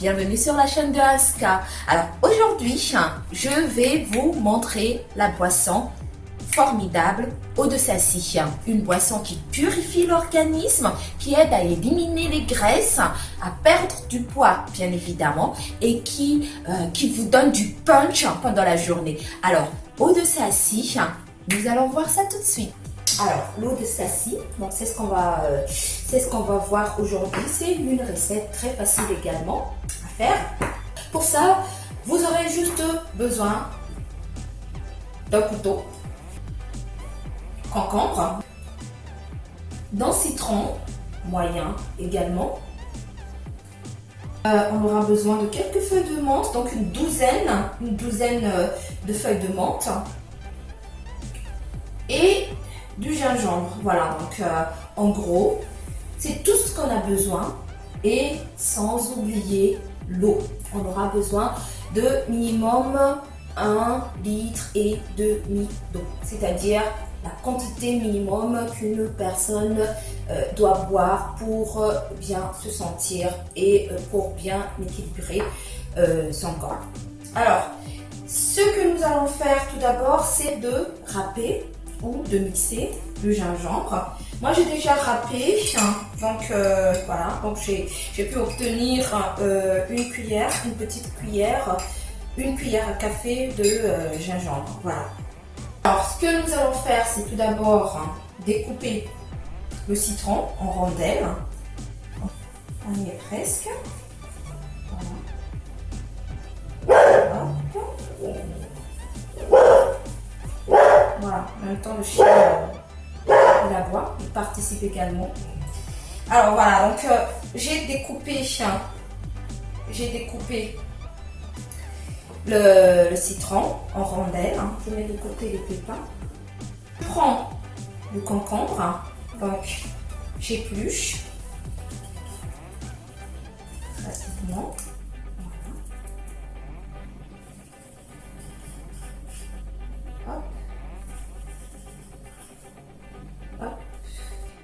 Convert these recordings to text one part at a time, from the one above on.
bienvenue sur la chaîne de Aska. Alors aujourd'hui, je vais vous montrer la boisson formidable Eau de Sacy. Une boisson qui purifie l'organisme, qui aide à éliminer les graisses, à perdre du poids bien évidemment et qui vous donne du punch pendant la journée. Alors, Eau de Sacy, nous allons voir ça tout de suite. Alors, l'eau de Sacy, donc c'est ce qu'on va voir aujourd'hui. C'est une recette très facile également à faire. Pour ça, vous aurez juste besoin d'un couteau, concombre, d'un citron moyen également. On aura besoin de quelques feuilles de menthe, donc une douzaine de feuilles de menthe et du gingembre. Voilà, donc en gros, c'est tout ce qu'on a besoin et sans oublier l'eau. On aura besoin de minimum 1,5 litre d'eau, c'est-à-dire la quantité minimum qu'une personne doit boire pour bien se sentir et pour bien équilibrer son corps. Alors, ce que nous allons faire tout d'abord, c'est de râper ou de mixer le gingembre. Moi j'ai déjà râpé, donc voilà, donc j'ai pu obtenir une petite cuillère, une cuillère à café de gingembre. Voilà. Alors ce que nous allons faire, c'est tout d'abord découper le citron en rondelles. On y est presque. Voilà. Voilà, en même temps le chien il aboie, il participe également. Alors voilà, donc j'ai découpé le citron en rondelles. Je mets de côté les pépins. Je prends le concombre, donc j'épluche facilement.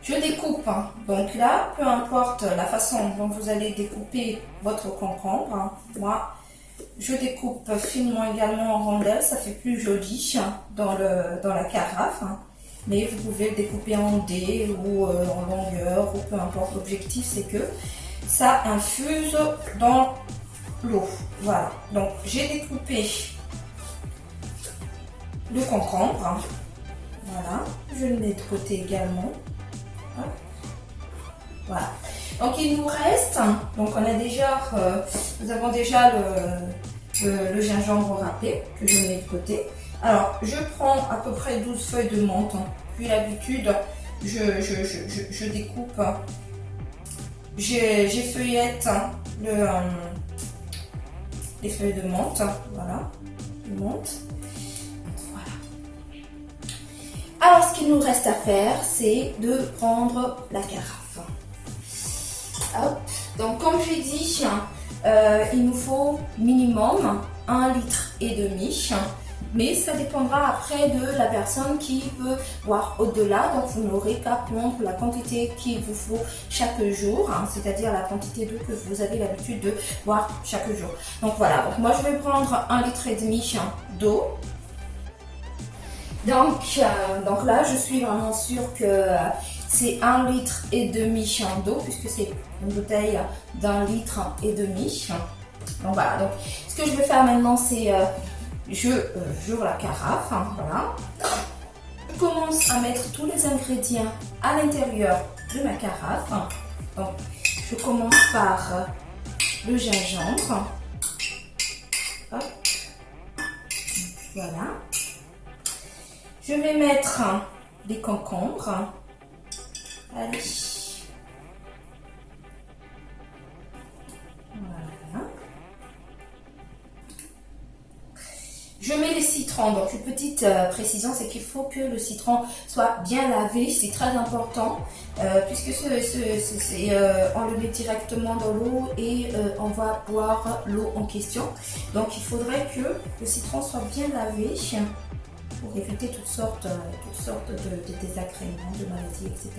Je découpe, donc là, peu importe la façon dont vous allez découper votre concombre, moi je découpe finement également en rondelles, ça fait plus joli dans la carafe, mais vous pouvez le découper en dés ou en longueur, ou peu importe. L'objectif c'est que ça infuse dans l'eau. Voilà, donc j'ai découpé le concombre, voilà, je le mets de côté également. Voilà, donc il nous reste, donc nous avons déjà le gingembre râpé que je mets de côté. Alors je prends à peu près 12 feuilles de menthe, puis d'habitude je découpe, j'effeuillette les feuilles de menthe, voilà, de menthe. Alors, ce qu'il nous reste à faire, c'est de prendre la carafe. Hop. Donc, comme j'ai dit, il nous faut minimum 1,5 litre, mais ça dépendra après de la personne qui peut boire au-delà. Donc, vous n'aurez qu'à prendre la quantité qu'il vous faut chaque jour, c'est-à-dire la quantité d'eau que vous avez l'habitude de boire chaque jour. Donc, voilà. Donc, moi, je vais prendre 1,5 litre d'eau. Donc là, je suis vraiment sûre que c'est 1,5 litre d'eau, puisque c'est une bouteille d'1,5 litre. Donc voilà, donc ce que je vais faire maintenant, c'est j'ouvre la carafe, voilà. Je commence à mettre tous les ingrédients à l'intérieur de ma carafe. Donc je commence par le gingembre. Hop. Voilà. Je vais mettre des concombres. Allez. Voilà. Je mets les citrons. Donc, une petite précision, c'est qu'il faut que le citron soit bien lavé. C'est très important puisque on le met directement dans l'eau et on va boire l'eau en question. Donc, il faudrait que le citron soit bien lavé pour éviter toutes sortes de désagréments, de maladies, etc.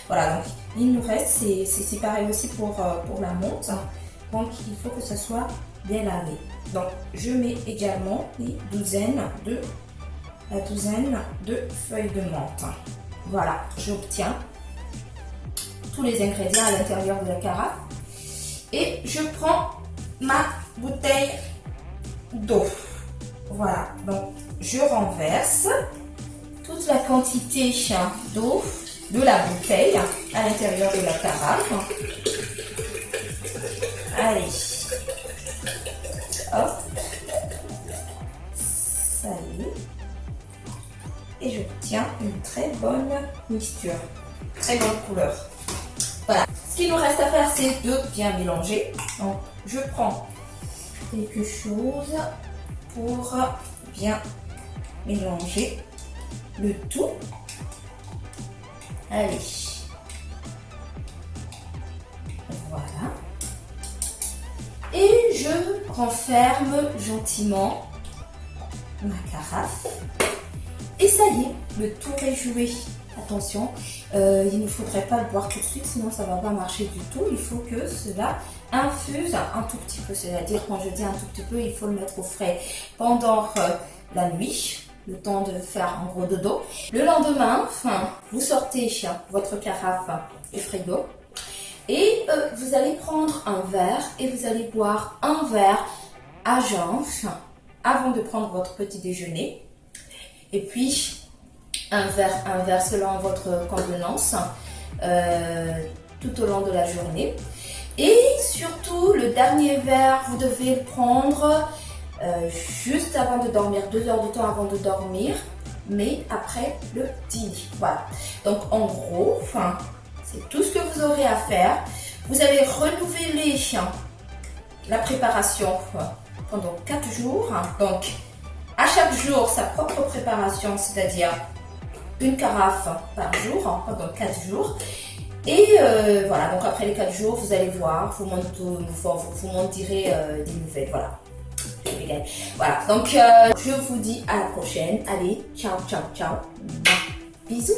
Voilà, donc il nous reste, c'est pareil aussi pour la menthe. Donc il faut que ça soit bien lavé. Donc je mets également la douzaine de feuilles de menthe. Voilà, j'obtiens tous les ingrédients à l'intérieur de la carafe. Et je prends ma bouteille d'eau. Voilà, donc je renverse toute la quantité d'eau de la bouteille à l'intérieur de la carafe. Allez, hop, ça y est. Et j'obtiens une très bonne mixture, très bonne couleur. Voilà, ce qu'il nous reste à faire, c'est de bien mélanger. Donc, je prends quelque chose pour bien mélanger le tout. Allez, voilà. Et je renferme gentiment ma carafe. Et ça y est, le tour est joué. Attention, il ne faudrait pas le boire tout de suite, sinon ça ne va pas marcher du tout. Il faut que cela infuse un tout petit peu. C'est-à-dire, quand je dis un tout petit peu, il faut le mettre au frais pendant la nuit, le temps de faire un gros dodo. Le lendemain, vous sortez votre carafe du frigo et vous allez prendre un verre et vous allez boire un verre à jeun avant de prendre votre petit déjeuner. Et puis, un verre selon votre convenance tout au long de la journée. Et surtout, le dernier verre, vous devez le prendre juste avant de dormir, 2 heures de temps avant de dormir, mais après le dîner. Voilà. Donc, en gros, c'est tout ce que vous aurez à faire. Vous allez renouveler la préparation pendant 4 jours. Donc, à chaque jour, sa propre préparation, c'est-à-dire une carafe par jour pendant 4 jours. Et voilà, donc après les 4 jours, vous allez voir, vous m'en direz des nouvelles. Voilà. Voilà, donc je vous dis à la prochaine. Allez, ciao, ciao, ciao. Bisous.